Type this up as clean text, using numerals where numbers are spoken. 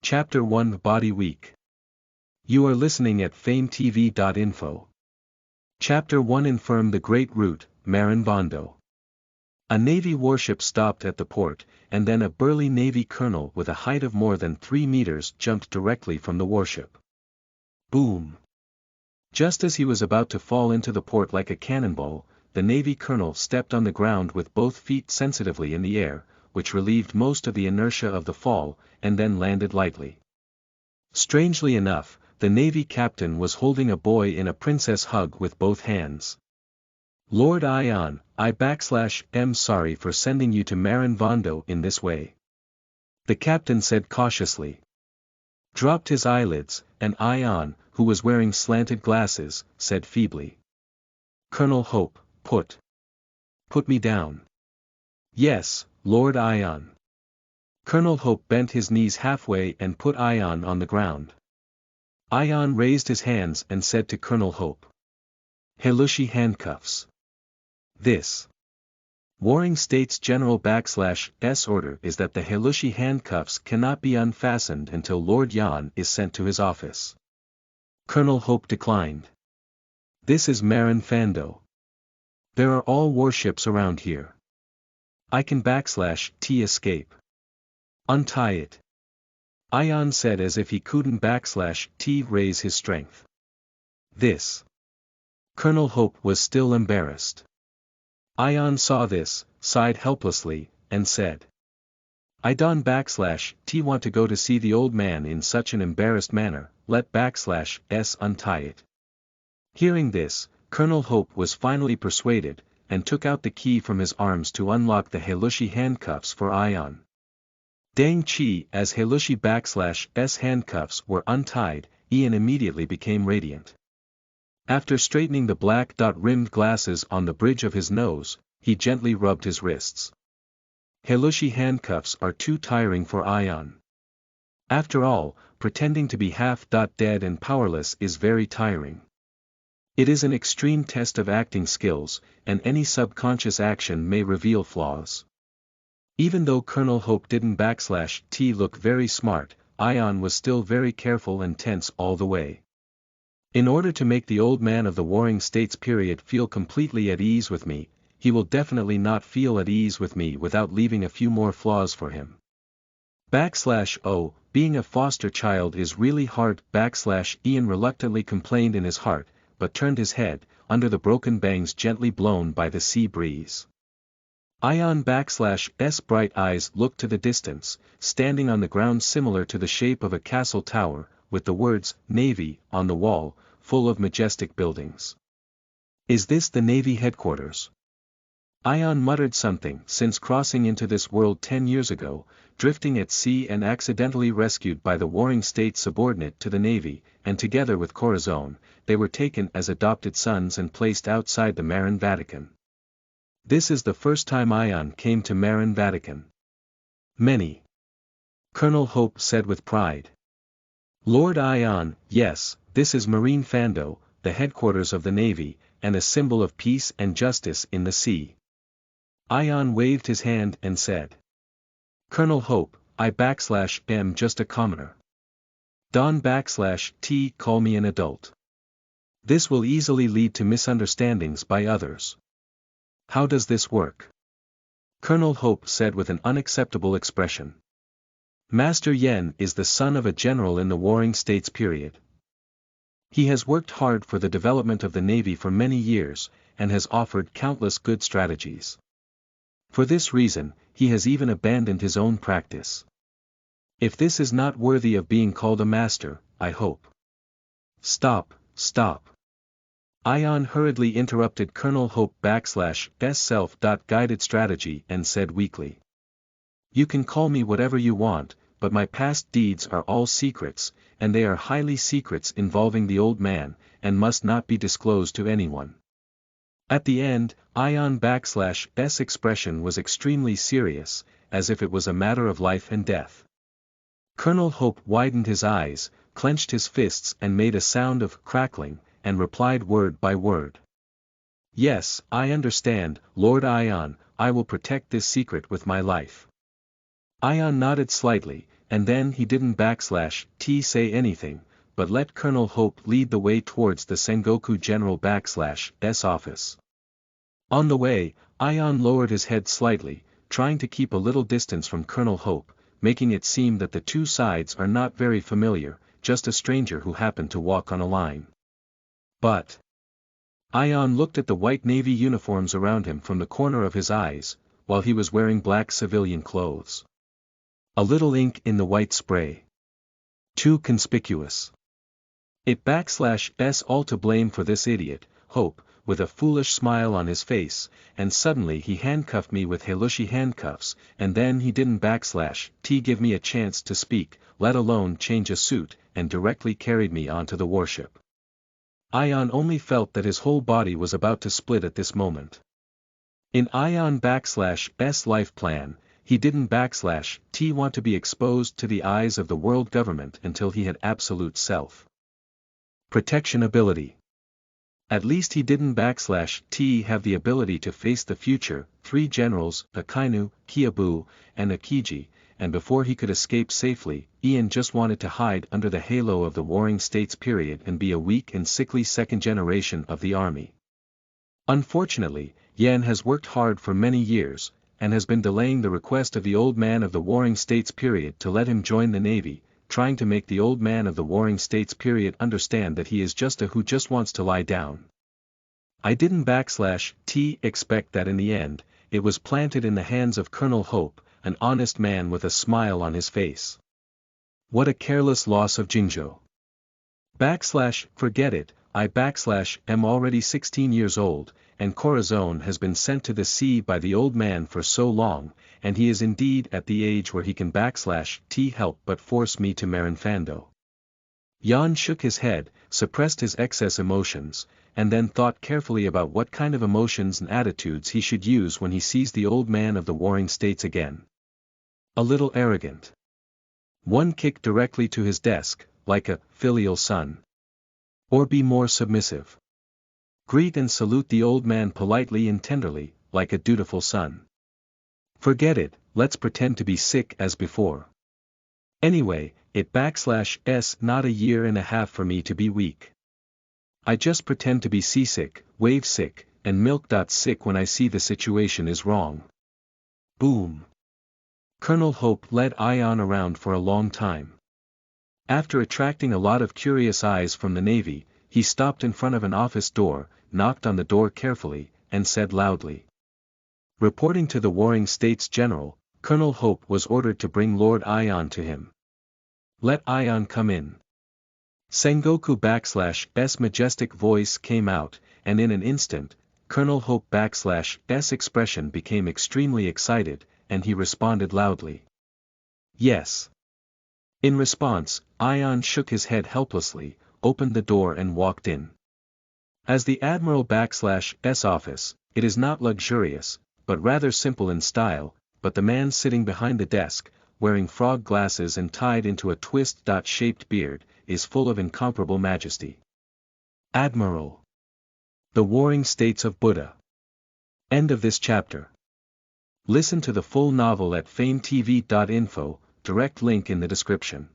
Chapter 1 Body Week. You are listening at FameTV.info. Chapter 1 Infirm the Great Route, Marin Bondo. A Navy warship stopped at the port, and then a burly Navy colonel with a height of more than 3 meters jumped directly from the warship. Boom! Just as he was about to fall into the port like a cannonball, the Navy colonel stepped on the ground with both feet sensitively in the air, which relieved most of the inertia of the fall, and then landed lightly. Strangely enough, the Navy captain was holding a boy in a princess hug with both hands. Lord Ion, I'm sorry for sending you to Marin Bondo in this way. The captain said cautiously. Dropped his eyelids, and Ion, who was wearing slanted glasses, said feebly. Colonel Hope, put me down. Yes, Lord Ion. Colonel Hope bent his knees halfway and put Ion on the ground. Ion raised his hands and said to Colonel Hope. Helushi handcuffs. This Warring States General /S order is that the Helushi handcuffs cannot be unfastened until Lord Yan is sent to his office. Colonel Hope declined. This is Marin Bondo. There are all warships around here. I can /T escape. Untie it. Ion said as if he couldn't /T raise his strength. This. Colonel Hope was still embarrassed. Ion saw this, sighed helplessly, and said. I don't /T want to go to see the old man in such an embarrassed manner, let /S untie it. Hearing this, Colonel Hope was finally persuaded, and took out the key from his arms to unlock the Helushi handcuffs for Ion. Dang Chi, as Helushi /S handcuffs were untied, Ian immediately became radiant. After straightening the black dot-rimmed glasses on the bridge of his nose, he gently rubbed his wrists. Helushi handcuffs are too tiring for Ion. After all, pretending to be half-dead and powerless is very tiring. It is an extreme test of acting skills, and any subconscious action may reveal flaws. Even though Colonel Hope didn't /T look very smart, Ion was still very careful and tense all the way. In order to make the old man of the Warring States period feel completely at ease with me, he will definitely not feel at ease with me without leaving a few more flaws for him. Being a foster child is really hard Ian reluctantly complained in his heart, but turned his head, under the broken bangs gently blown by the sea breeze. Ion /S bright eyes looked to the distance, standing on the ground similar to the shape of a castle tower, with the words, Navy, on the wall, full of majestic buildings. Is this the Navy headquarters? Ion muttered something since crossing into this world 10 years ago, drifting at sea and accidentally rescued by the Warring States subordinate to the Navy, and together with Corazon, they were taken as adopted sons and placed outside the Marin Vatican. This is the first time Ion came to Marin Vatican. Many. Colonel Hope said with pride. Lord Ion, yes, this is Marin Bondo, the headquarters of the Navy, and a symbol of peace and justice in the sea. Ion waved his hand and said. Colonel Hope, I am just a commoner. Don /T call me an adult. This will easily lead to misunderstandings by others. How does this work? Colonel Hope said with an unacceptable expression. Master Yen is the son of a general in the Warring States period. He has worked hard for the development of the Navy for many years, and has offered countless good strategies. For this reason, he has even abandoned his own practice. If this is not worthy of being called a master, I hope. Stop. Ion hurriedly interrupted Colonel Hope /S self-guided strategy and said weakly. You can call me whatever you want, but my past deeds are all secrets, and they are highly secrets involving the old man, and must not be disclosed to anyone. At the end, Ion /S expression was extremely serious, as if it was a matter of life and death. Colonel Hope widened his eyes, clenched his fists and made a sound of crackling, and replied word by word. Yes, I understand, Lord Ion, I will protect this secret with my life. Ion nodded slightly, and then he didn't /T say anything, but let Colonel Hope lead the way towards the Sengoku General /S office. On the way, Ion lowered his head slightly, trying to keep a little distance from Colonel Hope, making it seem that the two sides are not very familiar, just a stranger who happened to walk on a line. But Ion looked at the white navy uniforms around him from the corner of his eyes, while he was wearing black civilian clothes. A little ink in the white spray. Too conspicuous. It /S all to blame for this idiot, Hope, with a foolish smile on his face, and suddenly he handcuffed me with Helushi handcuffs, and then he didn't /T give me a chance to speak, let alone change a suit, and directly carried me onto the warship. Ion only felt that his whole body was about to split at this moment. In Ion /S life plan, he didn't /T want to be exposed to the eyes of the world government until he had absolute self-protection ability. At least he didn't /T have the ability to face the future, 3 generals, Akainu, Kiabu, and Akiji, and before he could escape safely, Ian just wanted to hide under the halo of the Warring States period and be a weak and sickly second generation of the army. Unfortunately, Yan has worked hard for many years, and has been delaying the request of the old man of the Warring States period to let him join the Navy, trying to make the old man of the Warring States period understand that he is just a who just wants to lie down. I didn't /T expect that in the end, it was planted in the hands of Colonel Hope, an honest man with a smile on his face. What a careless loss of Jinzhou. Forget it, I am already 16 years old, and Corazon has been sent to the sea by the old man for so long, and he is indeed at the age where he can /T help but force me to Marinfando. Yan shook his head, suppressed his excess emotions, and then thought carefully about what kind of emotions and attitudes he should use when he sees the old man of the Warring States again. A little arrogant. One kick directly to his desk, like a filial son. Or be more submissive. Greet and salute the old man politely and tenderly, like a dutiful son. Forget it, let's pretend to be sick as before. Anyway, it /S not a year and a half for me to be weak. I just pretend to be seasick, wave sick, and milk.sick when I see the situation is wrong. Boom. Colonel Hope led Ion around for a long time. After attracting a lot of curious eyes from the Navy, he stopped in front of an office door, knocked on the door carefully, and said loudly. Reporting to the Warring States General, Colonel Hope was ordered to bring Lord Ion to him. Let Ion come in. Sengoku /S majestic voice came out, and in an instant, Colonel Hope /S expression became extremely excited, and he responded loudly. Yes. In response, Ion shook his head helplessly, opened the door and walked in. As the Admiral /S office, it is not luxurious, but rather simple in style, but the man sitting behind the desk, wearing frog glasses and tied into a twist-shaped beard, is full of incomparable majesty. Admiral. The Warring States of Buddha. End of this chapter. Listen to the full novel at FameTV.info, direct link in the description.